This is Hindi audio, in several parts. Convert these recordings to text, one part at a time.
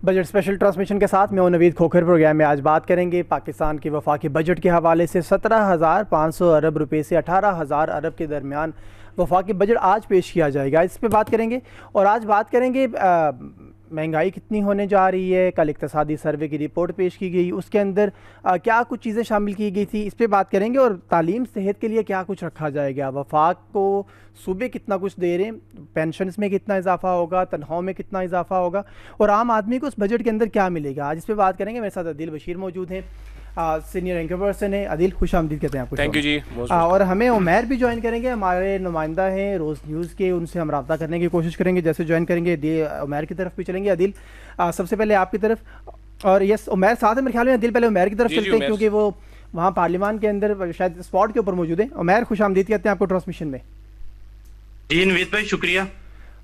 बजट स्पेशल ट्रांसमिशन के साथ मैं हूं नवीद खोखर। प्रोग्राम में आज बात करेंगे पाकिस्तान के वफाकी बजट के हवाले से। 17,500 अरब रुपए से 18,000 अरब के दरमियान वफाकी बजट आज पेश किया जाएगा। इस पे बात करेंगे और आज बात करेंगे महंगाई कितनी होने जा रही है। कल इक़्तिसादी सर्वे की रिपोर्ट पेश की गई, उसके अंदर क्या कुछ चीज़ें शामिल की गई थी, इस पे बात करेंगे। और तालीम सेहत के लिए क्या कुछ रखा जाएगा, वफाक को सूबे कितना कुछ दे रहे हैं, पेंशन में कितना इजाफा होगा, तनख्वाहों में कितना इजाफा होगा और आम आदमी को उस बजट के अंदर क्या मिलेगा, आज इस पर बात करेंगे। मेरे साथ अदिल बशीर मौजूद हैं, सीनियर एंकर पर्सन है। अदिल, खुश आमदीद कहते हैं आपको। थैंक यू जी। और हमें उमैर भी ज्वाइन करेंगे, हमारे नुमाइंदा हैं रोज़ न्यूज़ के, उनसे हम रब्ता करने की कोशिश करेंगे। जैसे ज्वाइन करेंगे उमैर की तरफ भी चलेंगे। अदिल, सबसे पहले आपकी तरफ। और यस, उमैर साथ है मेरे ख्याल में। अदिल, पहले उमैर की तरफ चलते हैं क्योंकि वो वहाँ पार्लियामान के अंदर शायद स्पॉट के ऊपर मौजूद है। उमैर, खुश आमदीद कहते हैं आपको ट्रांसमिशन में। जी नवीद भाई, शुक्रिया।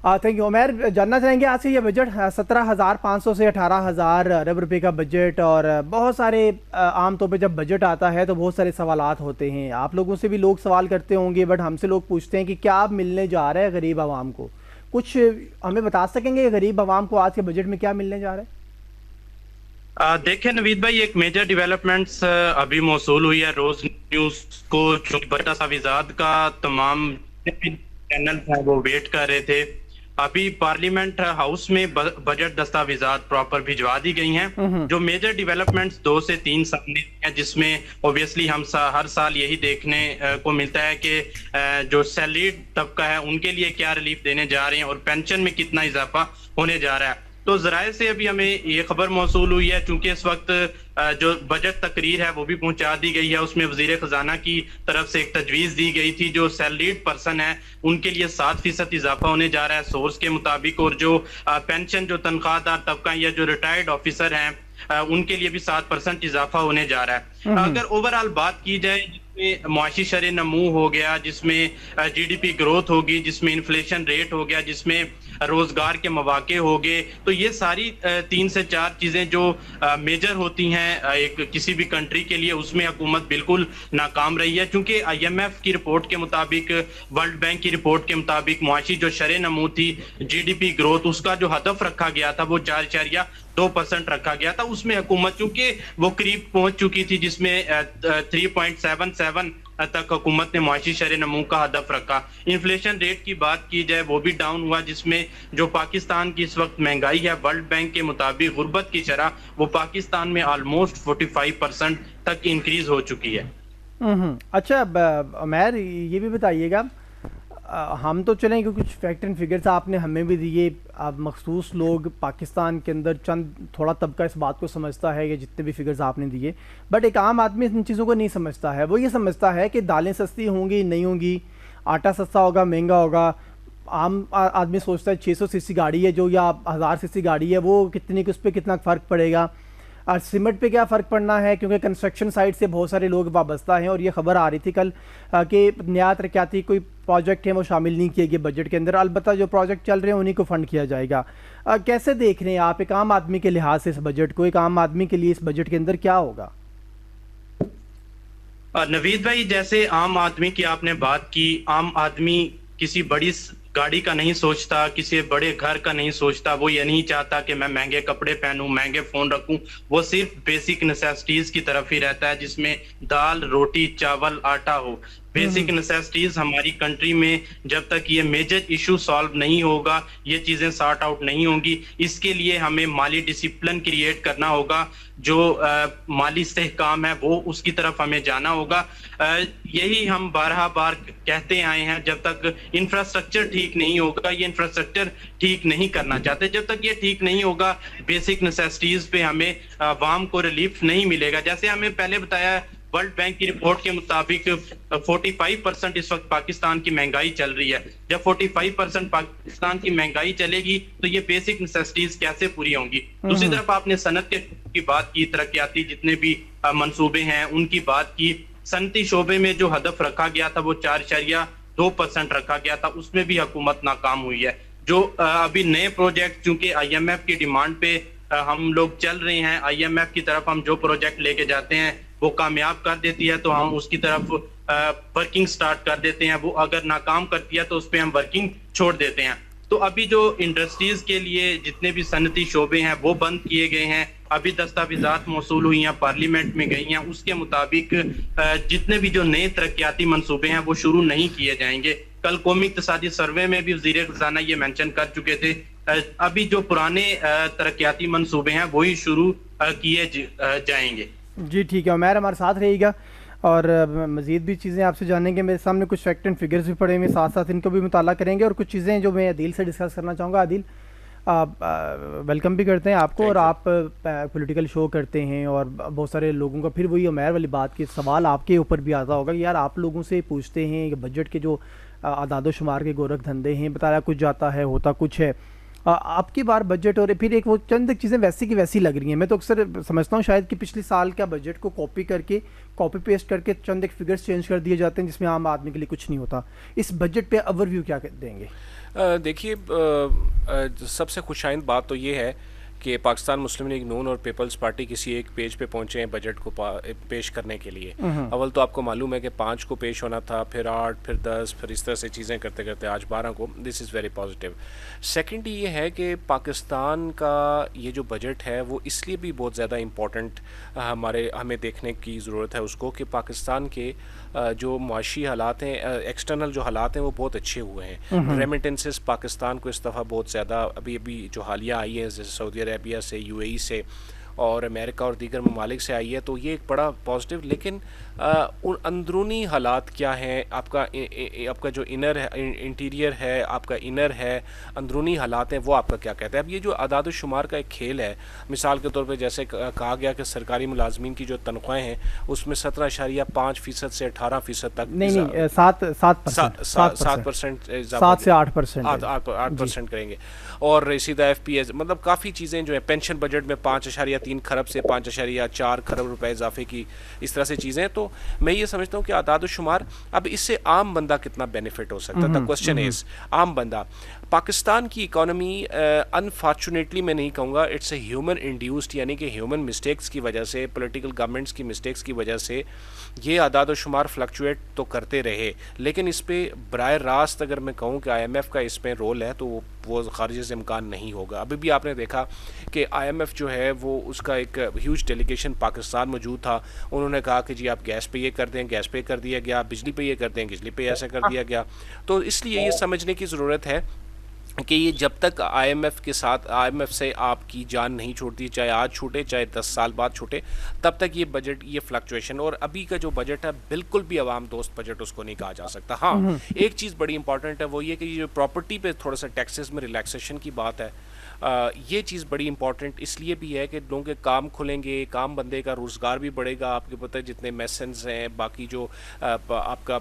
Thank you. उमैर, जानना चाहेंगे आज से ये बजट 17,500 से 18,000 अरब रुपए का बजट। और बहुत सारे आम तौर पे जब बजट आता है तो बहुत सारे सवालात होते हैं। आप लोगों से भी लोग सवाल करते होंगे, बट हमसे लोग पूछते हैं कि क्या अब मिलने जा रहा है गरीब आवाम को। कुछ हमें बता सकेंगे गरीब आवाम को आज के बजट में क्या मिलने जा रहा है? देखिए नवीद भाई, एक मेजर डेवलपमेंट्स अभी मौसूल हुई है रोज न्यूज को। बजट दस्तावेजात का तमाम चैनल वो वेट कर रहे थे। अभी पार्लियामेंट हाउस में बजट दस्तावेजात प्रॉपर भिजवा दी गई हैं। जो मेजर डेवलपमेंट्स 2 से 3 सामने हैं, जिसमें ऑब्वियसली हम हर साल यही देखने को मिलता है कि जो सैलरीड तबका है उनके लिए क्या रिलीफ देने जा रहे हैं और पेंशन में कितना इजाफा होने जा रहा है। तो जराए से अभी हमें ये खबर मौसूल हुई है, चूंकि इस वक्त जो बजट तकरीर है वो भी पहुंचा दी गई है। उसमें वजीर खजाना की तरफ से एक तजवीज दी गई थी, जो सैलरीड पर्सन है उनके लिए 7% इजाफा होने जा रहा है सोर्स के मुताबिक। और जो पेंशन, जो तनख्वाहदार तबका या जो रिटायर्ड ऑफिसर हैं उनके लिए भी 7% इजाफा होने जा रहा है। अगर ओवरऑल बात की जाए, जिसमें मुआशी शरे नमू हो गया, जिसमें GDP ग्रोथ होगी, जिसमें इन्फ्लेशन रेट हो गया, जिसमें रोजगार के मौके हो गए, तो ये सारी 3 से 4 चीजें जो मेजर होती हैं एक किसी भी कंट्री के लिए, उसमें हुकूमत बिल्कुल नाकाम रही है। क्योंकि IMF की रिपोर्ट के मुताबिक, वर्ल्ड बैंक की रिपोर्ट के मुताबिक मुआशी जो शरे नमू थी, GDP ग्रोथ, उसका जो हदफ रखा गया था वो 4.2% रखा गया था। उसमें हुकूमत चूंकि वो करीब पहुंच चुकी थी, जिसमें 3.77 तक हुकूमत ने मुआशी शरे नमू का हदफ रखा। इन्फ्लेशन रेट की बात की जाए वो भी डाउन हुआ, जिसमें जो पाकिस्तान की इस वक्त महंगाई है, वर्ल्ड बैंक के मुताबिक गुर्बत की शरह वो पाकिस्तान में ऑलमोस्ट 45% तक इंक्रीज हो चुकी है। अच्छा उमैर, ये भी बताइएगा, हम तो चलें कि कुछ फैक्ट एंड फिगर्स आपने हमें भी दिए। अब मखसूस लोग पाकिस्तान के अंदर चंद थोड़ा तबका इस बात को समझता है कि जितने भी फिगर्स आपने दिए, बट एक आम आदमी इन चीज़ों को नहीं समझता है। वो ये समझता है कि दालें सस्ती होंगी, नहीं होंगी, आटा सस्ता होगा, महंगा होगा। आम आदमी सोचता है 600 सीसी गाड़ी है जो, या 1000 सीसी गाड़ी है वो कितनी, उस पर कितना फ़र्क पड़ेगा, और सीमेंट पे क्या फ़र्क पड़ना है, क्योंकि कंस्ट्रक्शन साइट से बहुत सारे लोग वाबस्ता हैं। और ये खबर आ रही थी कल कि नया तरक्याती कोई प्रोजेक्ट है वो शामिल नहीं किए गए बजट के अंदर। अलबत्ता जो प्रोजेक्ट चल रहे हैं उन्हीं को फंड किया जाएगा। कैसे देख रहे हैं आप एक आम आदमी के लिहाज से इस बजट को? एक आम आदमी के लिए इस बजट के अंदर क्या होगा? नवीद भाई, जैसे आम आदमी की आपने बात की, आम आदमी किसी बड़ी गाड़ी का नहीं सोचता, किसी बड़े घर का नहीं सोचता। वो ये नहीं चाहता कि मैं महंगे कपड़े पहनूं, महंगे फोन रखूं। वो सिर्फ बेसिक नेसेसिटीज की तरफ ही रहता है, जिसमें दाल, रोटी, चावल, आटा हो। बेसिक नेसेसिटीज हमारी कंट्री में जब तक ये मेजर इशू सॉल्व नहीं होगा, ये चीजें सॉर्ट आउट नहीं होंगी। इसके लिए हमें माली डिसिप्लिन क्रिएट करना होगा। जो माली इस्तेहकाम है वो उसकी तरफ हमें जाना होगा। यही हम बारहा बार कहते आए हैं, जब तक इंफ्रास्ट्रक्चर ठीक नहीं होगा, ये इंफ्रास्ट्रक्चर ठीक नहीं करना चाहते, जब तक ये ठीक नहीं होगा बेसिक नेसेसिटीज पे हमें आवाम को रिलीफ नहीं मिलेगा। जैसे हमें पहले बताया, वर्ल्ड बैंक की रिपोर्ट के मुताबिक 45% इस वक्त पाकिस्तान की महंगाई चल रही है। जब 45% पाकिस्तान की महंगाई चलेगी तो ये बेसिक नेसेसिटीज कैसे पूरी होंगी? दूसरी तरफ आपने सनत की बात की, तरक्याती जितने भी मंसूबे हैं उनकी बात की। सनती शोबे में जो हदफ रखा गया था वो 4.2% रखा गया था, उसमें भी हुकूमत नाकाम हुई है। जो अभी नए प्रोजेक्ट, चूंकि IMF की डिमांड पे हम लोग चल रहे हैं, IMF की तरफ हम जो प्रोजेक्ट लेके जाते हैं वो कामयाब कर देती है तो हम उसकी तरफ वर्किंग स्टार्ट कर देते हैं। वो अगर नाकाम करती है तो उस पर हम वर्किंग छोड़ देते हैं। तो अभी जो इंडस्ट्रीज के लिए जितने भी सनती शोबे हैं वो बंद किए गए हैं। अभी दस्तावेजात मौसूल हुई हैं, पार्लियामेंट में गई हैं, उसके मुताबिक जितने भी जो नए तरक्याती मंसूबे हैं वो शुरू नहीं किए जाएंगे। कल कौमी इक्तिसादी सर्वे में भी वज़ीर खजाना ये मेंशन कर चुके थे। अभी जो पुराने तरक्याती मंसूबे हैं वही शुरू किए जाएंगे। जी ठीक है, उमैर हमारे साथ रहेगा और मज़ीद भी चीज़ें आपसे जानेंगे। मेरे सामने कुछ फैक्ट एंड फिगर्स भी पड़े हुए, साथ साथ इनको भी मुताला करेंगे और कुछ चीज़ें जो मैं अदील से डिस्कस करना चाहूँगा। अदील, वेलकम भी करते हैं आपको, और आप पॉलिटिकल शो करते हैं और बहुत सारे लोगों का फिर वही उमैर वाली बात की सवाल आपके ऊपर भी आता होगा कि यार आप लोगों से पूछते हैं कि बजट के जो आदाद शुमार के गोरख धंधे हैं, बताया कुछ जाता है होता कुछ है। आपकी बार बजट और फिर एक वो चंद चीज़ें वैसी की वैसी लग रही हैं। मैं तो अक्सर समझता हूँ शायद कि पिछले साल का बजट को कॉपी पेस्ट करके चंद एक फिगर्स चेंज कर दिए जाते हैं जिसमें आम आदमी के लिए कुछ नहीं होता। इस बजट पे ओवरव्यू क्या देंगे? देखिए, सबसे खुशाइंद बात तो ये है कि पाकिस्तान मुस्लिम लीग नून और पीपल्स पार्टी किसी एक पेज पे पहुंचे हैं बजट को पेश करने के लिए। अव्वल तो आपको मालूम है कि 5 को पेश होना था, फिर 8, फिर 10, फिर इस तरह से चीज़ें करते करते आज 12 को। This is very positive. Second ये है कि पाकिस्तान का ये जो बजट है वो इसलिए भी बहुत ज़्यादा इम्पोर्टेंट हमें देखने की ज़रूरत है उसको, कि पाकिस्तान के जो मुआशी हालात हैं, एक्सटर्नल जो हालात हैं वो बहुत अच्छे हुए हैं। रेमिटेंसेस पाकिस्तान को इस दफ़ा बहुत ज़्यादा अभी जो हालिया आई है जैसे सऊदी अरेबिया से, यूएई से और अमेरिका और दीगर ममालिक से आई है, तो ये एक बड़ा पॉजिटिव। लेकिन उन अंदरूनी हालात क्या हैं, आपका जो इनर है, इंटीरियर है, आपका इनर है, अंदरूनी हालात हैं, वो आपका क्या कहता है? अब ये जो आदाद शुमार का एक खेल है, मिसाल के तौर पे जैसे कहा गया कि सरकारी मुलाजमीन की जो तनख्वाहें हैं उसमें 17.5% से 18% तक, नहीं 7% 7 से 8% करेंगे। और इसी तरह FPS, मतलब काफ़ी चीज़ें जो है, पेंशन बजट में 5.3 खरब से 5.4 खरब रुपए इजाफे की, इस तरह से चीज़ें। तो मैं ये समझता हूँ कि आदाद शुमार, अब इससे आम बंदा कितना बेनिफिट हो सकता है? द क्वेश्चन इज, आम बंदा, पाकिस्तान की इकॉनमी अनफॉर्चुनेटली मैं नहीं कहूँगा, इट्स ए ह्यूमन इंड्यूस्ड, यानी कि ह्यूमन मिस्टेक्स की वजह से, पॉलिटिकल गवर्नमेंट्स की मिस्टेक्स की वजह से ये आदाद शुमार फ्लक्चुएट तो करते रहे। लेकिन इस पर बराह रास्त अगर मैं कहूँ कि IMF का इसमें रोल है तो वो खारिज से इम्कान नहीं होगा। अभी भी आपने देखा कि IMF जो है वो उसका एक ह्यूज डेलीगेशन पाकिस्तान मौजूद था। उन्होंने कहा कि जी आप गैस पे ये कर दें, गैस पे कर दिया गया, बिजली पे ये कर दें, बिजली पे ऐसा कर दिया गया। तो इसलिए ये समझने की ज़रूरत है कि ये जब तक IMF से आपकी जान नहीं छूटती, चाहे आज छूटे चाहे 10 साल बाद छूटे, तब तक ये बजट, ये फ्लक्चुएशन, और अभी का जो बजट है बिल्कुल भी आवाम दोस्त बजट उसको नहीं कहा जा सकता। हाँ, एक चीज़ बड़ी इंपॉर्टेंट है, वो ये कि ये प्रॉपर्टी पे थोड़ा सा टैक्सेस में रिलैक्सेशन की बात है। ये चीज़ बड़ी इंपॉर्टेंट इसलिए भी है कि लोगों के काम खुलेंगे, काम बंदे का रोज़गार भी बढ़ेगा। आपके पता है जितने मेसन्स हैं, बाकी जो आपका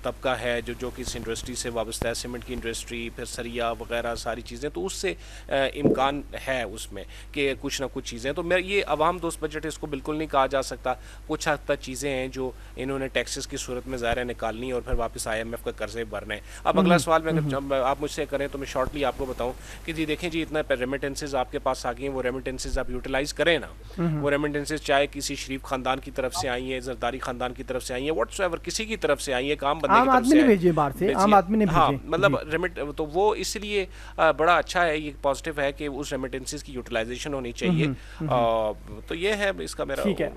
तबका है जो कि इस इंडस्ट्री से वाबस्ता है, सीमेंट की इंडस्ट्री, फिर सरिया वगैरह सारी चीज़ें, तो उससे इम्कान है उसमें कि कुछ ना कुछ चीज़ें। तो मैं ये अवाम दोस्त बजट इसको बिल्कुल नहीं कहा जा सकता। कुछ हद तक चीज़ें हैं जो इन्होंने टैक्सेस की सूरत में ज़ाहिर निकालनी और फिर वापस IMF का कर्जे भरने। अब अगला सवाल में अगर आप मुझसे करें तो मैं शॉर्टली आपको बताऊँ कि जी देखें जी, इतना रेमिटेंसेज आपके पास आ गई हैं, वो रेमिटेंसेज आप यूटिलाइज करें ना। वो रेमिटेंसेज चाहे किसी शरीफ खानदान की तरफ से आई है, जरदारी खानदान की तरफ से आई है, व्हाटसोएवर किसी की तरफ से आई है, काम बंदे की तरफ से भेजे बाहर से, आम आदमी ने भेजे। हाँ, मतलब रेमिट, तो वो इसलिए बड़ा अच्छा है, ये पॉजिटिव है कि उस रेमिटेंसेज की यूटिलाइजेशन होनी चाहिए। तो ये है इसका मेरा। ठीक है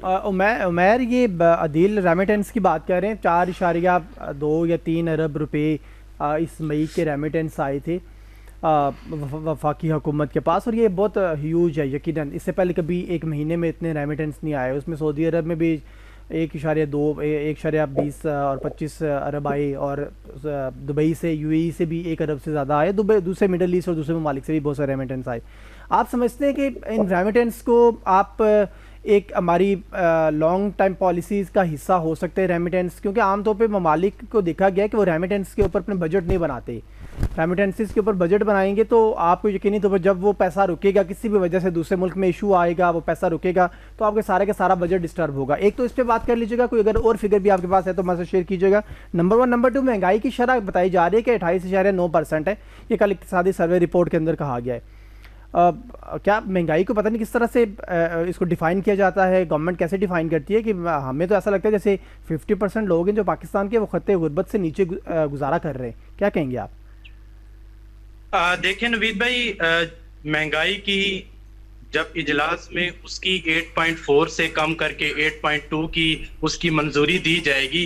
उमैर, ये अदील रेमिटेंस की बात कर रहे हैं, 4.2 या 3 अरब रुपए इस मई के रेमिटेंस आए थे वफाकी हुकूमत के पास, और ये बहुत ह्यूज है यकीनन। इससे पहले कभी एक महीने में इतने रेमिटेंस नहीं आए। उसमें सऊदी अरब में भी 1.20 और 25 अरब आए, और दुबई से, UAE से भी 1 अरब से ज़्यादा आए। दुबई, दूसरे मिडल ईस्ट और दूसरे ममालिक से भी बहुत सारे रेमिटेंस आए। आप समझते हैं कि इन रेमिटेंस को आप एक हमारी लॉन्ग टाइम पॉलिसीज़ का हिस्सा हो सकते हैं रेमिटेंस? क्योंकि आमतौर पे ममालिक को देखा गया कि वो रेमिटेंस के ऊपर अपने बजट नहीं बनाते। रेमिटेंसेस के ऊपर बजट बनाएंगे तो आपको यकीनी तौर पर जब वो पैसा रुकेगा, किसी भी वजह से दूसरे मुल्क में इशू आएगा, वो पैसा रुकेगा, तो आपके सारे का सारा बजट डिस्टर्ब होगा। एक तो इस पर बात कर लीजिएगा, कोई अगर और फिगर भी आपके पास है तो मुझसे शेयर कीजिएगा। नंबर 1। नंबर 2, महंगाई की शरह बताई जा रही है कि 28.9% है। ये कल इक़्तिसादी सर्वे रिपोर्ट के अंदर कहा गया है। क्या महंगाई को पता नहीं किस तरह से इसको डिफ़ाइन किया जाता है, गवर्नमेंट कैसे डिफ़ाइन करती है? कि हमें तो ऐसा लगता है जैसे 50% लोग हैं जो पाकिस्तान के वो खत्ते गुर्बत से नीचे गुजारा कर रहे हैं। क्या कहेंगे आप? देखिए नवीद भाई, महंगाई की जब इजलास में उसकी 8.4 से कम करके 8.2 की उसकी मंजूरी दी जाएगी,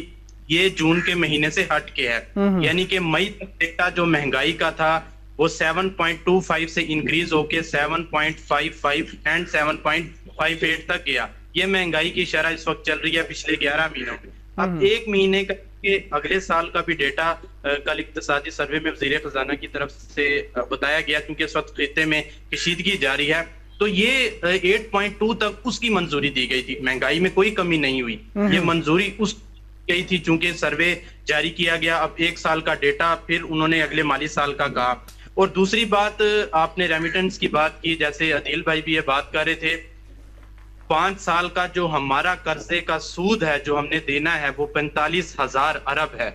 ये जून के महीने से हट के है। यानी कि मई तक डेटा जो महंगाई का था वो 7.25 से इंक्रीज होके 7.55 एंड 7.58 तक गया। ये महंगाई की शरह इस वक्त चल रही है पिछले 11 महीनों में। अब एक महीने का के अगले साल का भी डेटा कल इक्तिसादी सर्वे में वजीर खजाना की तरफ से बताया गया, क्योंकि इस वक्त खिते में कशीदगी जारी है। तो ये 8.2 तक उसकी मंजूरी दी गई थी, महंगाई में कोई कमी नहीं हुई। ये मंजूरी उस गई थी चूंकि सर्वे जारी किया गया। अब एक साल का डेटा फिर उन्होंने अगले माली साल का कहा। और दूसरी बात, आपने रेमिटेंस की बात की, जैसे अदील भाई भी ये बात कर रहे थे, 5 साल का जो हमारा कर्जे का सूद है जो हमने देना है वो 45,000 अरब है।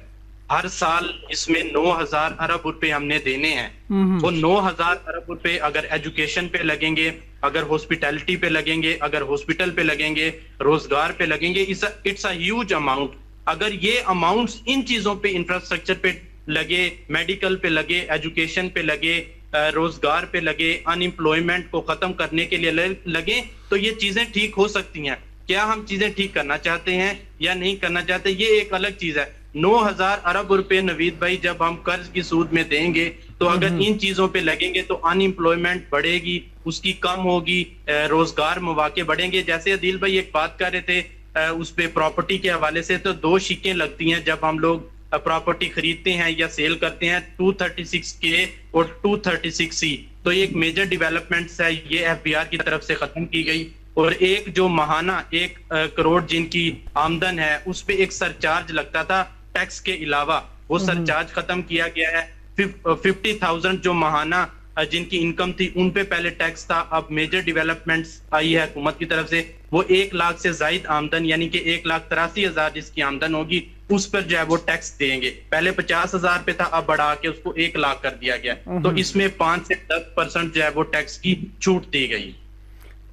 हर साल इसमें 9,000 अरब रुपए हमने देने हैं। वो 9,000 अरब रुपए अगर एजुकेशन पे लगेंगे, अगर हॉस्पिटैलिटी पे लगेंगे, अगर हॉस्पिटल पे लगेंगे, रोजगार पे लगेंगे, इट्स अ ह्यूज अमाउंट। अगर ये अमाउंट्स इन चीजों पे, इंफ्रास्ट्रक्चर पे लगे, मेडिकल पे लगे, एजुकेशन पे लगे, रोजगार पे लगे, अनएम्प्लॉयमेंट को खत्म करने के लिए लगे, तो ये चीजें ठीक हो सकती हैं। क्या हम चीजें ठीक करना चाहते हैं या नहीं करना चाहते, ये एक अलग चीज है। 9,000 अरब रुपए नवीद भाई जब हम कर्ज की सूद में देंगे, तो अगर इन चीजों पे लगेंगे तो अनएम्प्लॉयमेंट बढ़ेगी, उसकी कम होगी, रोजगार मौके बढ़ेंगे। जैसे अदील भाई एक बात कर रहे थे उस पे प्रॉपर्टी के हवाले से, तो 2 शिकें लगती हैं जब हम लोग प्रॉपर्टी खरीदते हैं या सेल करते हैं, 236K और 236C। तो ये एक मेजर डेवलपमेंट्स है, ये FBR की तरफ से खत्म की गई। और एक जो महाना 1 करोड़ जिनकी आमदन है उस पे एक सरचार्ज लगता था टैक्स के अलावा, वो सरचार्ज खत्म किया गया है। 50,000 जो महाना जिनकी इनकम थी उन पे पहले टैक्स था। अब मेजर डेवलपमेंट्स आई है हुकूमत की तरफ से, वो 1 लाख से जायद आमदन यानी कि 1,83,000 जिसकी आमदन होगी उस पर जो है वो टैक्स देंगे। पहले 50,000 पे था, अब बढ़ा के उसको 1 लाख कर दिया गया। तो इसमें 5 से 10% जो है वो टैक्स की छूट दी गई।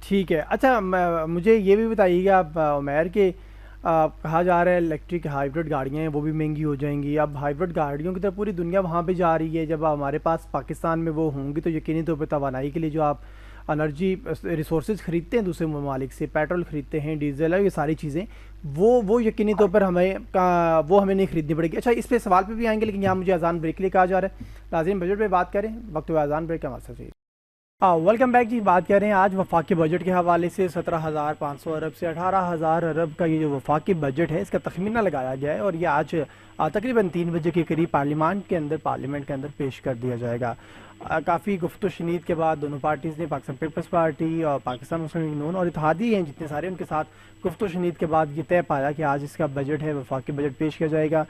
ठीक है। अच्छा, मुझे ये भी बताइएगा आप उमैर के कहा जा रहा है इलेक्ट्रिक हाइब्रिड गाड़ियाँ हैं वो भी महंगी हो जाएंगी। अब हाइब्रिड गाड़ियों की तरफ पूरी दुनिया वहाँ पे जा रही है। जब हमारे पास पाकिस्तान में वो होंगी तो यकीनी तौर पर तवानाई के लिए जो आप एनर्जी रिसोर्सेज खरीदते हैं दूसरे ममालिक से, पेट्रोल खरीदते हैं, डीजल है, ये सारी चीज़ें वो यकीनी तौर पर वो हमें नहीं खरीदनी पड़ेगी। अच्छा, इस पे सवाल पे भी आएंगे, लेकिन यहाँ मुझे अजान ब्रेक के लिए कहा जा रहा है। नाज़रीन, बजट पे बात करें, वक्त हुआ अजान ब्रेक का हमारे साथ। वेलकम बैक जी। बात कर रहे हैं आज वफाकी बजट के हवाले से। 17,500 अरब से 18,000 अरब का ये जो वफाकी बजट है इसका तखमीना लगाया गया है और ये आज तकरीबन 3 बजे के करीब पार्लियामेंट के अंदर पेश कर दिया जाएगा। काफ़ी गुफ्त शनीद के बाद दोनों पार्टीज़ ने, पाकिस्तान पीपल्स पार्टी और पाकिस्तान मुस्लिम लीग नून और इत्तेहादी हैं जितने सारे, उनके साथ गुफ्त शनीद के बाद ये तय पाया कि आज इसका बजट है, वफाकी बजट पेश किया जाएगा।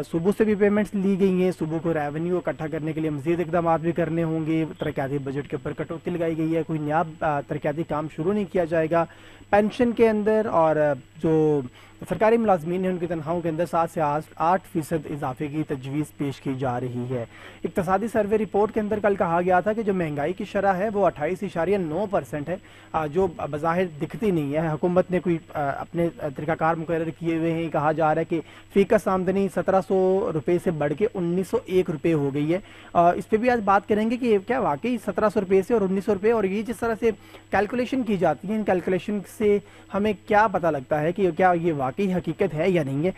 सूबों से भी पेमेंट्स ली गई हैं। सूबों को रेवेन्यू इकट्ठा करने के लिए मज़ीद इकदाम भी करने होंगे। तरक्याती बजट के ऊपर कटौती लगाई गई है। कोई नया तरक्याती काम शुरू नहीं किया जाएगा। पेंशन के अंदर और जो सरकारी मुलाजमीन हैं उनकी तनख्वाहों के अंदर 7 से 8% इजाफे की तजवीज़ पेश की जा रही है। इक्तिसादी सर्वे रिपोर्ट के अंदर कल कहा गया था कि जो महंगाई की शरह है वो 28.9% है, जो बज़ाहिर दिखती नहीं है। हुकूमत ने कोई अपने तरीक़ाकार मुकर्रर किए हुए हैं। कहा जा रहा है कि फ़ीकस आमदनी 1700 रुपये से बढ़ के 1901 रुपये हो गई है। इस पर भी आज बात करेंगे कि क्या वाकई 1700 रुपये से और 1900 रुपये, और ये जिस तरह से कैलकुलेशन की जाती है, इन कैलकुलेशन से हमें क्या पता लगता है कि क्या ये वाकई हकीकत है या नहीं है।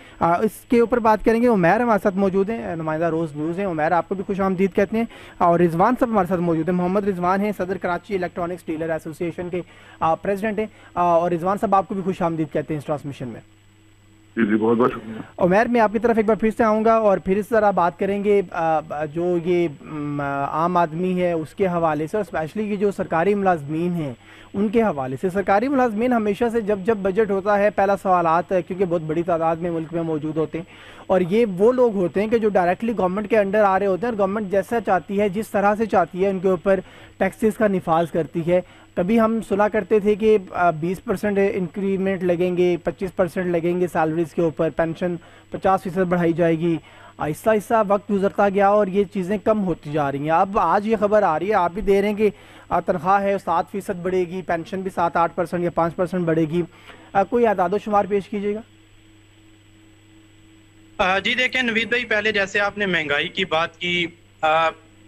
इसके ऊपर बात करेंगे। उमैर हमारे साथ मौजूद हैं, नुमाइंदा रोज़ न्यूज़ हैं। उमैर, आपको भी खुश आमदीद कहते हैं। और रिजवान साहब हमारे साथ मौजूद हैं। मोहम्मद रिजवान हैं, सदर कराची इलेक्ट्रॉनिक्स डीलर एसोसिएशन के प्रेसिडेंट हैं। और रिजवान साहब, आपको भी खुश आमदीद कहते हैं इस ट्रांसमिशन में। जी, बहुत बहुत शुक्रिया। उमैर, मैं आपकी तरफ एक बार फिर से आऊँगा और फिर इस तरह बात करेंगे जो ये आम आदमी है उसके हवाले से, और स्पेशली ये जो सरकारी मुलाजमीन हैं उनके हवाले से। सरकारी मुलाजमीन हमेशा से जब बजट होता है, पहला सवाल आता है, क्योंकि बहुत बड़ी तादाद में मुल्क में मौजूद होते हैं और ये वो लोग होते हैं कि जो डायरेक्टली गवर्नमेंट के अंडर आ रहे होते हैं और गवर्नमेंट जैसा चाहती है, जिस तरह से चाहती है, उनके ऊपर टैक्सेस का निफाज करती है। कभी हम सुना करते थे कि 20% इंक्रीमेंट लगेंगे, 25% लगेंगे सैलरीज़ के ऊपर, पेंशन 50% बढ़ाई जाएगी। आहिस्ता आहिस्ता वक्त गुजरता गया और ये चीज़ें कम होती जा रही हैं। अब आज ये खबर आ रही है, आप भी दे रहे हैं कि तनख्वाह है 7% बढ़ेगी, पेंशन भी 7-8% या 5% बढ़ेगी। कोई आदाद शुमार पेश कीजिएगा। जी देखें नवीद भाई, पहले जैसे आपने महंगाई की बात की,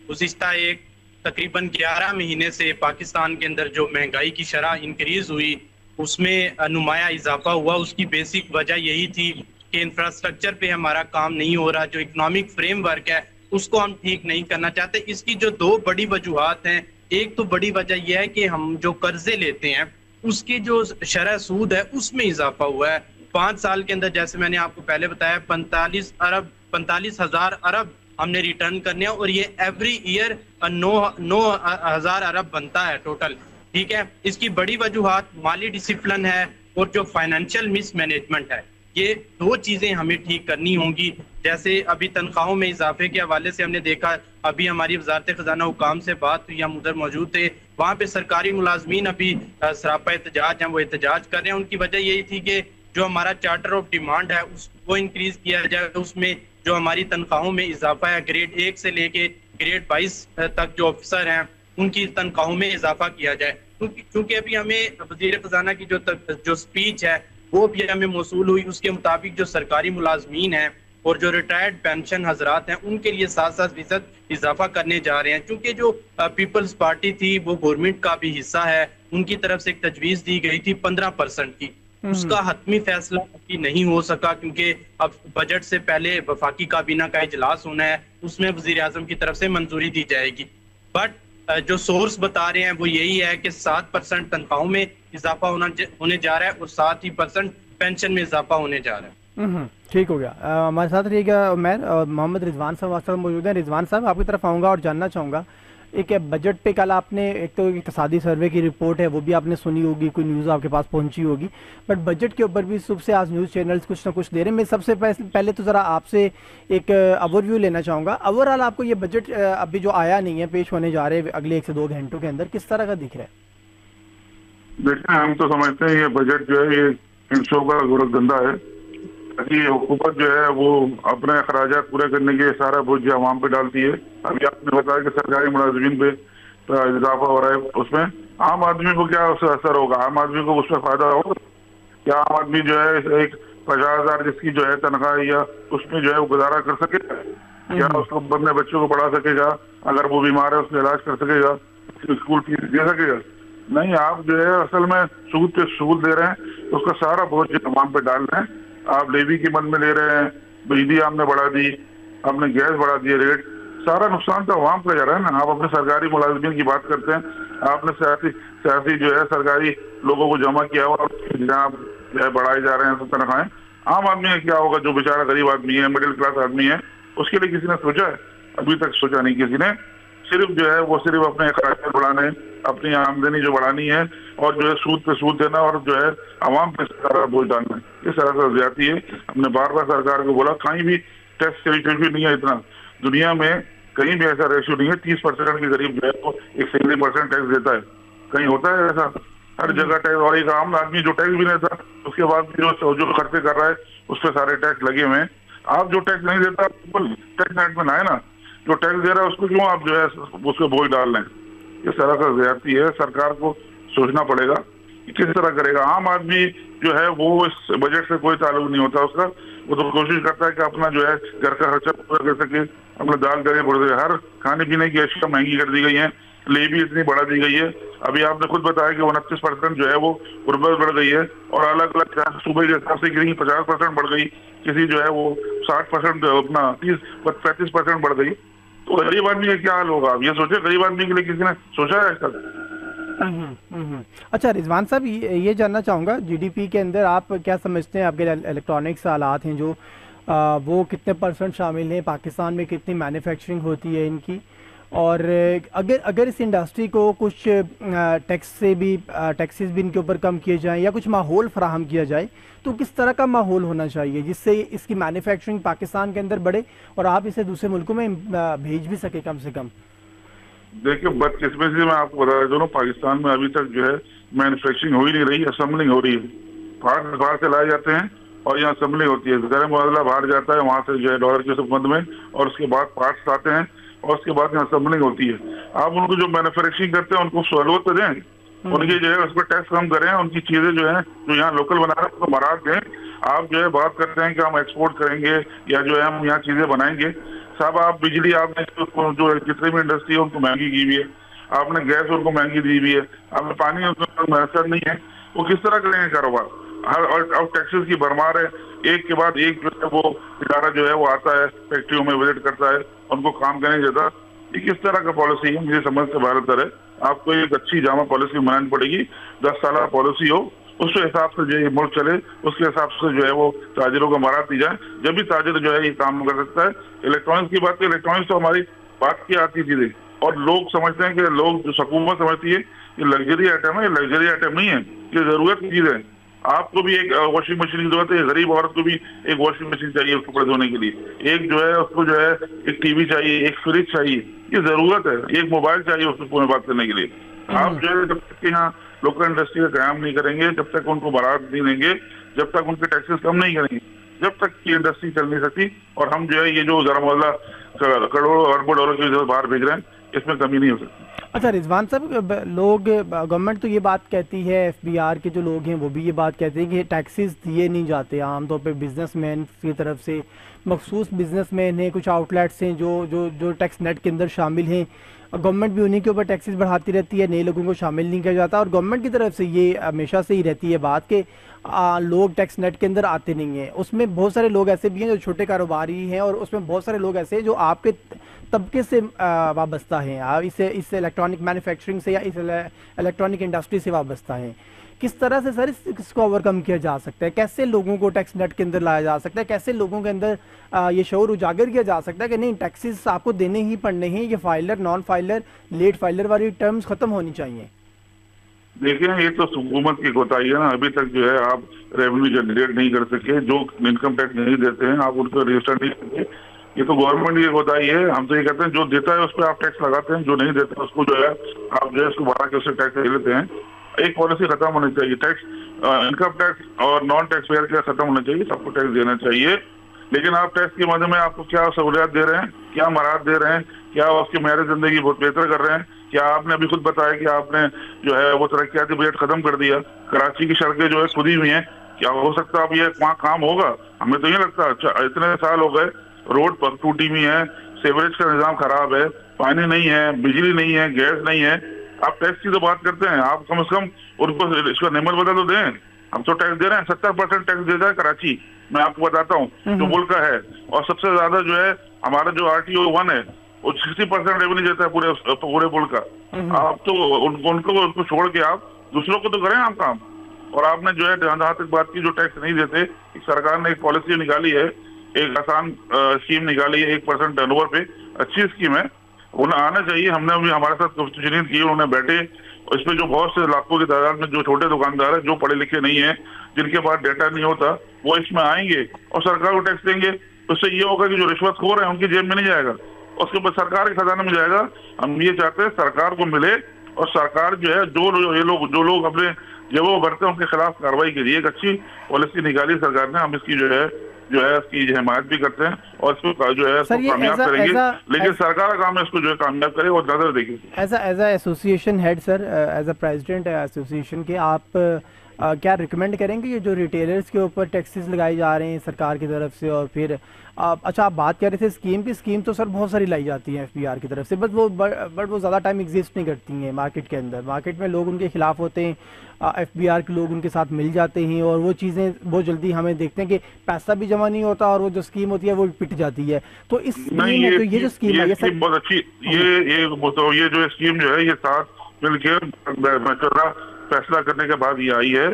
गुज़िश्ता एक तकरीबन 11 महीने से पाकिस्तान के अंदर जो महंगाई की शरह इंक्रीज हुई उसमें नुमाया इजाफा हुआ। उसकी बेसिक वजह यही थी कि इंफ्रास्ट्रक्चर पे हमारा काम नहीं हो रहा, जो इकोनॉमिक फ्रेमवर्क है उसको हम ठीक नहीं करना चाहते। इसकी जो दो बड़ी वजूहात हैं, एक तो बड़ी वजह यह है कि हम जो कर्जे लेते हैं उसकी जो शरह सूद है उसमें इजाफा हुआ है। 5 साल के अंदर जैसे मैंने आपको पहले बताया 45,000 अरब हमने रिटर्न करने हैं और ये एवरी ईयर 9,000 अरब बनता है टोटल। ठीक है, इसकी बड़ी वजूहात माली डिसिप्लिन है और जो फाइनेंशियल मिसमैनेजमेंट है, ये दो चीजें हमें ठीक करनी होंगी। जैसे अभी तनख्वाहों में इजाफे के हवाले से हमने देखा, अभी हमारी वजारत खजाना हुकाम से बात हुई, हम उधर मौजूद थे, वहाँ पे सरकारी मुलाजमीन अभी सरापा एहतजाज हैं, वो एहतजाज कर रहे हैं। उनकी वजह यही थी कि जो हमारा चार्टर ऑफ डिमांड है उसको इंक्रीज किया जाए, उसमें जो हमारी तनख्वाहों में इजाफा है ग्रेड 1 से लेके ग्रेड 22 तक जो ऑफिसर हैं उनकी तनख्वाहों में इजाफा किया जाए। क्योंकि अभी हमें वजीर खजाना की जो स्पीच है वो भी हमें मौसूल हुई, उसके मुताबिक जो सरकारी मुलाजमीन हैं और जो रिटायर्ड पेंशन हजरात हैं उनके लिए 7% इजाफा करने जा रहे हैं। क्योंकि जो पीपल्स पार्टी थी वो गवर्नमेंट का भी हिस्सा है, उनकी तरफ से एक तजवीज़ दी गई थी 15% की, उसका हतमी फैसला अभी नहीं हो सका क्योंकि अब बजट से पहले वफाकी काबीना का इजलास होना है, उसमें वजीर आजम की तरफ से मंजूरी दी जाएगी। बट जो सोर्स बता रहे हैं वो यही है कि 7% तनख्वाहों में इजाफा होने जा रहा है और 7% पेंशन में इजाफा होने जा रहा है। ठीक हो गया। हमारे साथ रहिएगा उमैर और मोहम्मद रिजवान साहब मौजूद हैं। रिजवान साहब, आपकी तरफ आऊँगा और जानना चाहूँगा, एक बजट पे कल आपने एक तो इक़्तिसादी सर्वे की रिपोर्ट है वो भी आपने सुनी होगी, कोई न्यूज़ आपके पास पहुंची होगी, बट बजट के ऊपर भी सुबह से आज न्यूज़ चैनल्स कुछ ना कुछ दे रहे हैं। मैं सबसे पहले तो ज़रा आपसे एक ओवरव्यू लेना चाहूँगा। ओवरऑल आपको ये बजट अभी जो आया नहीं है, पेश होने जा रहे हैं अगले 1 से 2 घंटों के अंदर, किस तरह का दिख रहा है? देखिए, हम तो समझते हैं ये बजट जो है ये हिंसों का गोरखधंधा है। ये हुकूमत जो है वो अपने अखराजात पूरे करने के सारा बोझ आवाम पे डालती है। अभी आपने बताया कि सरकारी मुलाजिमीन पे इजाफा हो रहा है, उसमें आम आदमी को क्या उससे असर होगा? आम आदमी को उसमें फायदा होगा? क्या आम आदमी जो है एक 50,000 जिसकी जो है तनख्वाह या उसमें जो है वो गुजारा कर सकेगा? क्या उसको अपने बच्चों को पढ़ा सकेगा? अगर वो बीमार है उसका इलाज कर सकेगा? स्कूल फीस दे सकेगा? नहीं, आप जो है असल में सूद पे सूद दे रहे हैं, तो उसका सारा बोझ आवाम पे डाल रहे हैं। आप लेवी के मन में ले रहे हैं, बिजली आपने बढ़ा दी, आपने गैस बढ़ा दिए रेट, सारा नुकसान तो आवाम का जा रहा है ना। आप अपने सरकारी मुलाजिमीन की बात करते हैं, आपने सियासी जो है सरकारी लोगों को जमा किया हुआ, जहाँ जो है बढ़ाए जा रहे हैं तनख्वाहें। आम आदमी का क्या होगा? जो बेचारा गरीब आदमी है, मिडिल क्लास आदमी है, उसके लिए किसी ने सोचा है? अभी तक सोचा नहीं किसी ने। सिर्फ जो है वो सिर्फ अपने खर्चे बढ़ाने, अपनी आमदनी जो बढ़ानी है और जो है सूद पे सूद देना और जो है आवाम पे सारा बोझ डालना है, ये सरासर ज्यादती है। हमने बार बार सरकार को बोला, कहीं भी टैक्स रेशियो नहीं है इतना, दुनिया में कहीं भी ऐसा रेशियो नहीं है। 30% के करीब जो है वो एक 1% टैक्स देता है, कहीं होता है ऐसा? हर जगह टैक्स। और एक आम आदमी जो टैक्स भी नहीं देता, उसके बाद भी जो खर्चे कर रहा है उस पर सारे टैक्स लगे हुए हैं। आप जो टैक्स नहीं देता टैक्स नेट में ना है ना, जो टैक्स दे रहा है उसको क्यों आप जो है उसको बोझ डाल रहे हैं? ये सरासर ज्यादती है। सरकार को सोचना पड़ेगा कि किस तरह करेगा। आम आदमी जो है वो इस बजट से कोई ताल्लुक नहीं होता उसका, वो तो कोशिश करता है कि अपना जो है घर का खर्चा पूरा कर सके, अपना दाल दलिया बढ़ सके। हर खाने पीने की अशिया महंगी कर दी गई है, लेवी इतनी बढ़ा दी गई है। अभी आपने खुद बताया कि 29% जो है वो गुर्बत बढ़ गई है और अलग अलग सूबे के हिसाब से किसी 50% बढ़ गई, किसी जो है वो 60% अपना 30-35% बढ़ गई। तो गरीब आदमी का क्या हाल होगा? आप ये सोचे, गरीब आदमी के लिए किसी ने सोचा है ऐसा? अच्छा रिजवान साहब, ये जानना चाहूँगा, जीडीपी के अंदर आप क्या समझते हैं, आपके इलेक्ट्रॉनिक्स आलात हैं जो वो कितने % शामिल हैं? पाकिस्तान में कितनी मैन्युफैक्चरिंग होती है इनकी? और अगर इस इंडस्ट्री को कुछ टैक्सेस भी इनके ऊपर कम किए जाएं या कुछ माहौल फराहम किया जाए, तो किस तरह का माहौल होना चाहिए जिससे इसकी मैन्युफैक्चरिंग पाकिस्तान के अंदर बढ़े और आप इसे दूसरे मुल्कों में भेज भी सके कम से कम? देखिए, बदकिस्मती से मैं आपको बता देता हूँ, पाकिस्तान में अभी तक जो है मैन्युफैक्चरिंग हो ही नहीं रही, असेंबलिंग हो रही है। पार्ट बाहर से लाए जाते हैं और यहाँ असेंबलिंग होती है। ज़र मुआवजा बाहर जाता है, वहाँ से जो है डॉलर के संबंध में, और उसके बाद पार्ट्स आते हैं और उसके बाद यहाँ असेंबलिंग होती है। आप उनको जो मैन्युफैक्चरिंग करते हैं उनको सहूलत तो दें, उनकी जो है उस पर टैक्स कम करें, उनकी चीजें जो है जो यहाँ लोकल बना रहे हैं उनको मराहत दें। आप जो है बात करते हैं कि हम एक्सपोर्ट करेंगे या जो है हम यहाँ चीजें बनाएंगे, साहब आप बिजली आपने जो जितनी भी इंडस्ट्री है उनको महंगी की हुई है, आपने गैस उनको महंगी दी हुई है, आपने पानी उनको मैसर नहीं है, वो किस तरह करेंगे कारोबार? हर और अब टैक्सेस की भरमार है, एक के बाद एक जो है वो इदारा जो है वो आता है, फैक्ट्रियों में विजिट करता है, उनको काम करने देता। ये किस तरह का पॉलिसी है? मुझे समझ से भारत है। आपको एक अच्छी जामा पॉलिसी बनानी पड़ेगी, 10 साल पॉलिसी हो, उस हिसाब से जो है मुल्क चले, उसके हिसाब से जो है वो ताजिरों को मराद दी जाए, जब भी ताजिर जो है ये काम कर सकता है। इलेक्ट्रॉनिक्स की बात, इलेक्ट्रॉनिक्स तो हमारी बात की आती चीजें, और लोग समझते हैं कि लोग जो हुकूमत समझती है ये लग्जरी आइटम है, ये लग्जरी आइटम नहीं है, ये जरूरत की चीज है। आपको भी एक वॉशिंग मशीन की जरूरत है, गरीब औरत को भी एक वॉशिंग मशीन चाहिए कपड़े धोने के लिए, एक जो है उसको जो है एक टीवी चाहिए, एक फ्रिज चाहिए, ये जरूरत है, एक मोबाइल चाहिए उसको फोन बात करने के लिए। आप जो है जब तक यहाँ लोकल इंडस्ट्री का क्याम नहीं करेंगे, जब तक उनको बरात नहीं देंगे, जब तक उनके टैक्सेस कम नहीं करेंगे, जब तक की इंडस्ट्री चल नहीं सकती। और हम जो है ये जो जरा मोहल्ला करोड़ों अरबों डॉलर की जो बाहर भेज रहे हैं, इसमें कमी नहीं हो सकती। अच्छा रिजवान साहब, लोग गवर्नमेंट तो ये बात कहती है, एफबीआर के जो लोग हैं वो भी ये बात कहते हैं कि टैक्सेस दिए नहीं जाते आमतौर पे बिजनेसमैन की तरफ से, मखसूस बिजनेसमैन हैं, कुछ आउटलेट्स हैं जो जो जो टैक्स नेट के अंदर शामिल हैं, गवर्नमेंट भी उन्हीं के ऊपर टैक्सेस बढ़ाती रहती है, नए लोगों को शामिल नहीं किया जाता। और गवर्नमेंट की तरफ से ये हमेशा से ही रहती है बात कि लोग टैक्स नेट के अंदर आते नहीं हैं। उसमें बहुत सारे लोग ऐसे भी हैं जो छोटे कारोबारी हैं, और उसमें बहुत सारे लोग ऐसे हैं जो आपके तबके से वाबस्ता हैं, आप इससे इलेक्ट्रॉनिक मैन्युफैक्चरिंग से या इस इलेक्ट्रॉनिक इंडस्ट्री से वाबस्ता हैं। किस तरह से सर इसको ओवरकम किया जा सकता है? कैसे लोगों को टैक्स नेट के अंदर लाया जा सकता है? कैसे लोगों के अंदर ये शऊर उजागर किया जा सकता है कि नहीं, टैक्सेस आपको देने ही पड़ने हैं, ये filer, non filer, late filer वाली टर्म्स खत्म होनी चाहिए? देखिए ये तो हुकूमत की कोताही है ना, अभी तक जो है आप रेवेन्यू जनरेट नहीं कर सके, जो इनकम टैक्स नहीं देते हैं आप उनको रजिस्टर नहीं करते, ये तो गवर्नमेंट की कोताही है। हम तो ये कहते हैं जो देता है उस पर आप टैक्स लगाते हैं, जो नहीं देता उसको जो है आप जो है उसको बढ़ा के उससे टैक्स ले लेते हैं। एक पॉलिसी खत्म होनी चाहिए, टैक्स इनकम टैक्स और नॉन टैक्स पेयर का खत्म होना चाहिए, सबको टैक्स देना चाहिए। लेकिन आप टैक्स के माध्यम में आपको क्या सहूलियात दे रहे हैं, क्या मराहत दे रहे हैं, क्या उसकी मैरिज जिंदगी बहुत बेहतर कर रहे हैं? क्या आपने अभी खुद बताया कि आपने जो है वो तरक्याती बजट खत्म कर दिया, कराची की सड़कें जो है खुदी हुई हैं, क्या हो सकता अब ये वहाँ काम होगा? हमें तो ये लगता है इतने साल हो गए, रोड पर टूटी हुई है, सीवरेज का निजाम खराब है, पानी नहीं है, बिजली नहीं है, गैस नहीं है, आप टैक्स की तो बात करते हैं। आप कम से कम उनको इसका नियमत बदल तो दें। हम तो टैक्स दे रहे हैं, 70% टैक्स देता है कराची, मैं आपको बताता हूँ जो मुल्क का है, और सबसे ज्यादा जो है हमारा जो RTO 1 है वो 60% रेवेन्यू देता है पूरे मुल्क का। आप तो उनको छोड़ के आप दूसरों को तो करें आप काम। और आपने जो है जहाँ तक बात की जो टैक्स नहीं देते, सरकार ने एक पॉलिसी निकाली है, एक आसान स्कीम निकाली है 1% टर्नओवर पे, अच्छी स्कीम है, उन्हें आना चाहिए। हमने अभी हमारे साथ गुफ्तगू की, उन्होंने बैठे, इसमें जो बहुत से लाखों की तादाद में जो छोटे दुकानदार है, जो पढ़े लिखे नहीं है, जिनके पास डेटा नहीं होता, वो इसमें आएंगे और सरकार को टैक्स देंगे। उससे ये होगा कि जो रिश्वतखोर है उनकी जेब में नहीं जाएगा, उसके बाद सरकार के खजाने में जाएगा। हम ये चाहते हैं सरकार को मिले, और सरकार जो है जो लोग अपने जेबों भरते हैं उनके खिलाफ कार्रवाई कीजिए। एक अच्छी पॉलिसी निकाली सरकार ने, हम इसकी जो है इसकी हिमायत भी करते हैं, और इसको जो है इसको कामयाब करेंगे। लेकिन सरकार का काम है इसको जो है कामयाब करे और नजर देखेगी। As association head sir, as a president association के, आप क्या रिकमेंड करेंगे ये जो रिटेलर्स के ऊपर टैक्सेस लगाए जा रहे हैं सरकार की तरफ से? और फिर अच्छा, आप बात कर रहे थे स्कीम की, स्कीम तो सर बहुत सारी लाई जाती है एफबीआर की तरफ से, बट वो ज़्यादा टाइम एग्जिस्ट नहीं करती हैं मार्केट के अंदर। मार्केट में लोग उनके खिलाफ होते हैं, एफबीआर के लोग उनके साथ मिल जाते हैं, और वो चीज़ें बहुत जल्दी हमें देखते हैं कि पैसा भी जमा नहीं होता और वो जो स्कीम होती है वो पिट जाती है। तो इस स्कीम में तो ये जो स्कीम है ये बहुत अच्छी, ये जो स्कीम जो है ये साथ मिलकर फैसला करने के बाद ये आई है,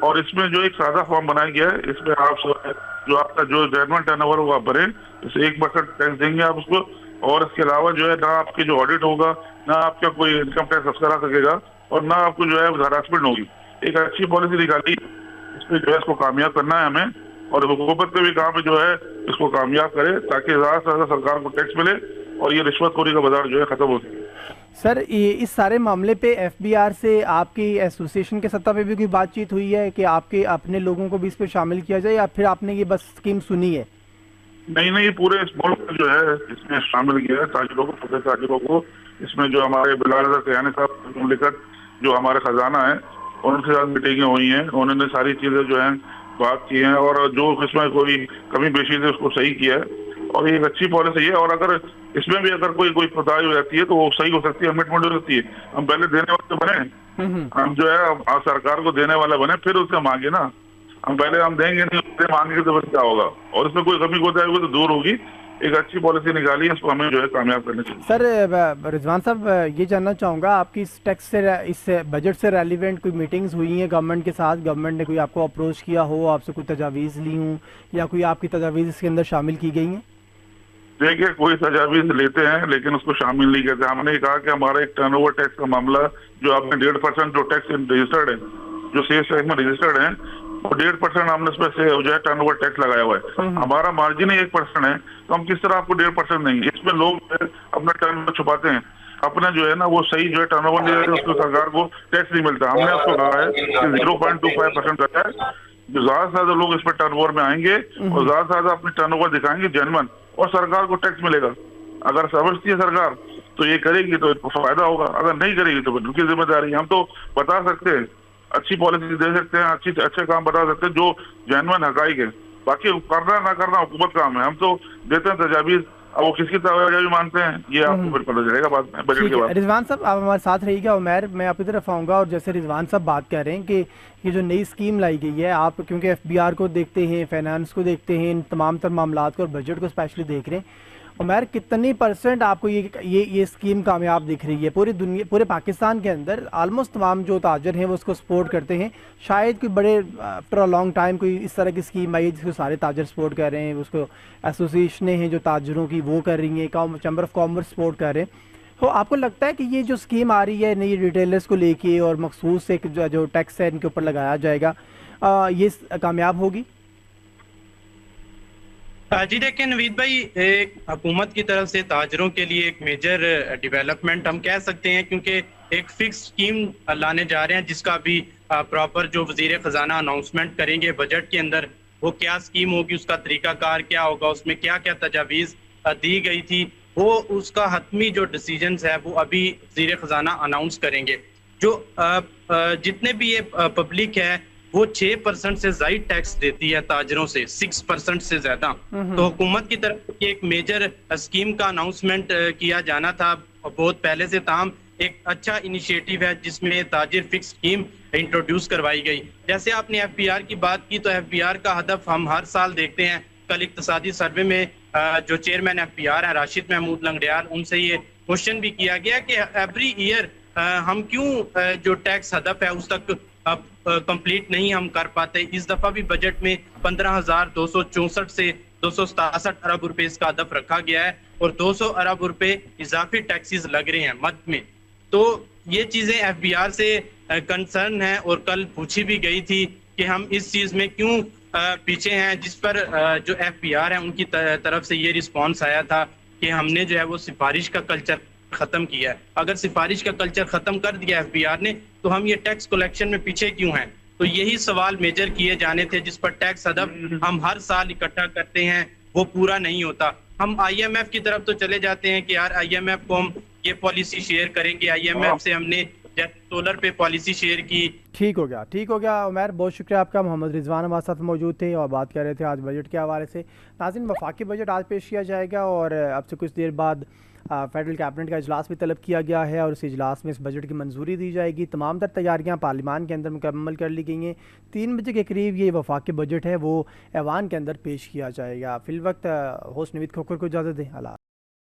और इसमें जो एक सादा फॉर्म बनाया गया है, इसमें आप जो आपका जो जेन्युइन टर्नओवर होगा भरे, इसे 1% टैक्स देंगे आप उसको, और इसके अलावा जो है ना आपकी जो ऑडिट होगा, ना आपका कोई इनकम टैक्स अफसर आ सकेगा, और ना आपको जो है हरासमेंट होगी। एक अच्छी पॉलिसी निकाली, इसमें जो है इसको कामयाब करना है हमें, और हुकूमत के भी काम है जो है इसको कामयाब करे, ताकि ज्यादा से ज्यादा सरकार को टैक्स मिले और ये रिश्वतखोरी का बाजार जो है खत्म हो सके। सर इस सारे मामले पे एफबीआर से आपकी एसोसिएशन के सत्ता पे भी कोई बातचीत हुई है कि आपके अपने लोगों को भी इस पे शामिल किया जाए, या फिर आपने ये बस स्कीम सुनी है? नहीं, पूरे इस मुल्क जो है इसमें शामिल किया है ताजिरों को, छोटे ताजिरों को। इसमें जो हमारे बिलाल कयानी साहब मुमलिकत जो हमारे खजाना है, उनके साथ मीटिंगें हुई हैं, उन्होंने सारी चीजें जो है बात की हैं, और जो इसमें कोई कमी पेशी थी उसको सही किया है। और ये एक अच्छी पॉलिसी है। और अगर इसमें भी अगर कोई कोताही हो जाती है तो वो सही हो सकती है, अमेंडमेंट हो सकती है। हम पहले देने वाले बने, हम जो है सरकार को देने वाला बने, फिर उससे मांगे ना। हम पहले हम देंगे नहीं, उससे मांगेंगे तो फिर क्या होगा? और इसमें कोई कमी कोताही होगी तो दूर होगी। एक अच्छी पॉलिसी निकाली है, इसको हमें जो है कामयाब करना चाहिए। सर रिजवान साहब, ये जानना चाहूँगा आपकी इस टैक्स से, इस बजट से रेलिवेंट कोई मीटिंग्स हुई हैं गवर्नमेंट के साथ? गवर्नमेंट ने कोई आपको अप्रोच किया हो, आपसे कोई तजावीज़ ली हूँ, या कोई आपकी तजावीज़ इसके अंदर शामिल की गई हैं? देखिए, कोई तजावीज लेते हैं लेकिन उसको शामिल नहीं करते। हमने कहा कि हमारा एक टर्नओवर टैक्स का मामला, जो आपने 1.5% जो टैक्स रजिस्टर्ड है, जो सेल्स टैक्स में रजिस्टर्ड है, वो 1.5% हमने उसमें से जो है टर्नओवर टैक्स लगाया हुआ है। हमारा मार्जिन ही 1% है, तो हम किस तरह आपको 1.5% देंगे? इसमें लोग अपना टर्नओवर छुपाते हैं, अपना जो है ना वो सही जो है टर्नओवर नहीं रहता, उसको सरकार को टैक्स नहीं मिलता। हमने आपको कहा है कि 0.25% करता है। जो ज्यादा से ज्यादा लोग इस पर टर्नओवर में आएंगे और ज्यादा से ज्यादा अपने टर्नओवर दिखाएंगे जेन्युइन, और सरकार को टैक्स मिलेगा। अगर समझती है सरकार तो ये करेगी तो फायदा होगा, अगर नहीं करेगी तो उनकी जिम्मेदारी। हम तो बता सकते हैं, अच्छी पॉलिसी दे सकते हैं, अच्छे काम बता सकते हैं जो जेन्युइन हकाइक है। बाकी करना ना करना हुकूमत काम है। हम तो देते हैं तजावीज, अब वो किसकी तजावीज मानते हैं ये आपको फिर पता चलेगा बाद में, बजट के बाद। रिजवान साहब, आप हमारे साथ रहिएगा। उमैर, मैं आपकी तरफ आऊँगा। और जैसे रिजवान साहब बात कर रहे हैं कि ये जो नई स्कीम लाई गई है, आप क्योंकि FBR को देखते हैं, फाइनेंस को देखते हैं, इन तमाम तर मामलात को और बजट को स्पेशली देख रहे हैं, उमैर कितनी % आपको ये स्कीम कामयाब दिख रही है? पूरी दुनिया, पूरे पाकिस्तान के अंदर ऑलमोस्ट तमाम जो ताजर हैं वो उसको सपोर्ट करते हैं। शायद कोई बड़े आफ्टर अ लॉन्ग टाइम कोई इस तरह की स्कीम आई है जिसको सारे ताजर सपोर्ट कर रहे हैं, उसको एसोसिएशनें हैं जो ताजरों की वो कर रही हैं, चैम्बर ऑफ कॉमर्स सपोर्ट कर रहे हैं। तो आपको लगता है कि ये जो स्कीम आ रही है नई रिटेलर्स को लेके और मखसूस एक जो टैक्स है इनके ऊपर लगाया जाएगा, ये कामयाब होगी? जी देखिए नवीद भाई, एक हुकूमत की तरफ से ताजरों के लिए एक मेजर डेवलपमेंट हम कह सकते हैं, क्योंकि एक फिक्स स्कीम लाने जा रहे हैं जिसका भी प्रॉपर जो वजीर खजाना अनाउंसमेंट करेंगे बजट के अंदर, वो क्या स्कीम होगी, उसका तरीकाकार क्या होगा, उसमें क्या क्या तजावीज़ दी गई थी, वो उसका हतमी जो डिसीजन है वो अभी वजीर खजाना अनाउंस करेंगे। जो जितने भी ये पब्लिक है वो 6% से ज्यादा टैक्स देती है ताजरों से, 6% से ज्यादा। तो हुकूमत की तरफ से एक मेजर स्कीम का अनाउंसमेंट किया जाना था बहुत पहले से। ताम एक अच्छा इनिशिएटिव है जिसमें ताजिर फिक्स स्कीम इंट्रोड्यूस करवाई गई। जैसे आपने FBR की बात की, तो FBR का हदफ हम हर साल देखते हैं। कल इक्तिसादी सर्वे में जो चेयरमैन FBR है राशिद महमूद लंगड़ियाल, उनसे ये क्वेश्चन भी किया गया कि एवरी ईयर हम क्यों जो टैक्स हदफ है उस तक कंप्लीट नहीं हम कर पाते। इस दफा भी बजट में 15,264 से 267 अरब रुपए इसका हदफ रखा गया है और 200 अरब रुपए इजाफी टैक्सेस लग रहे हैं मद में। तो ये चीजें FBR से कंसर्न है और कल पूछी भी गई थी कि हम इस चीज में क्यों पीछे हैं, जिस पर जो FBR है उनकी तरफ से ये रिस्पॉन्स आया था कि हमने जो है वो सिफारिश का कल्चर खत्म किया है। अगर सिफारिश का कल्चर खत्म कर दिया FBR ने, तो हम ये टैक्स कलेक्शन में पीछे क्यों हैं? तो यही सवाल मेजर किए जाने थे, जिस पर टैक्स हदफ हम हर साल इकट्ठा करते हैं वो पूरा नहीं होता। हम IMF की तरफ तो चले जाते हैं कि यार IMF को हम ये पॉलिसी शेयर करेंगे, IMF से हमने सोलर पे पॉलिसी शेयर की। ठीक हो गया उमैर, बहुत शुक्रिया आपका। मोहम्मद रिजवान हमारे साथ मौजूद थे और बात कर रहे थे आज बजट के हवाले से। नाज़रीन, वफाकी बजट आज पेश किया जाएगा और अब से कुछ देर बाद फेडरल कैबिनेट का इजलास भी तलब किया गया है और उस इजलास में इस बजट की मंजूरी दी जाएगी। तमाम तर तैयारियाँ पार्लियामान के अंदर मुकम्मल कर ली गई हैं। 3 बजे के करीब ये वफाकी बजट है वो ऐवान के अंदर पेश किया जाएगा। फिल वक्त होस्ट नवीद खोखर को इजाज़त दें।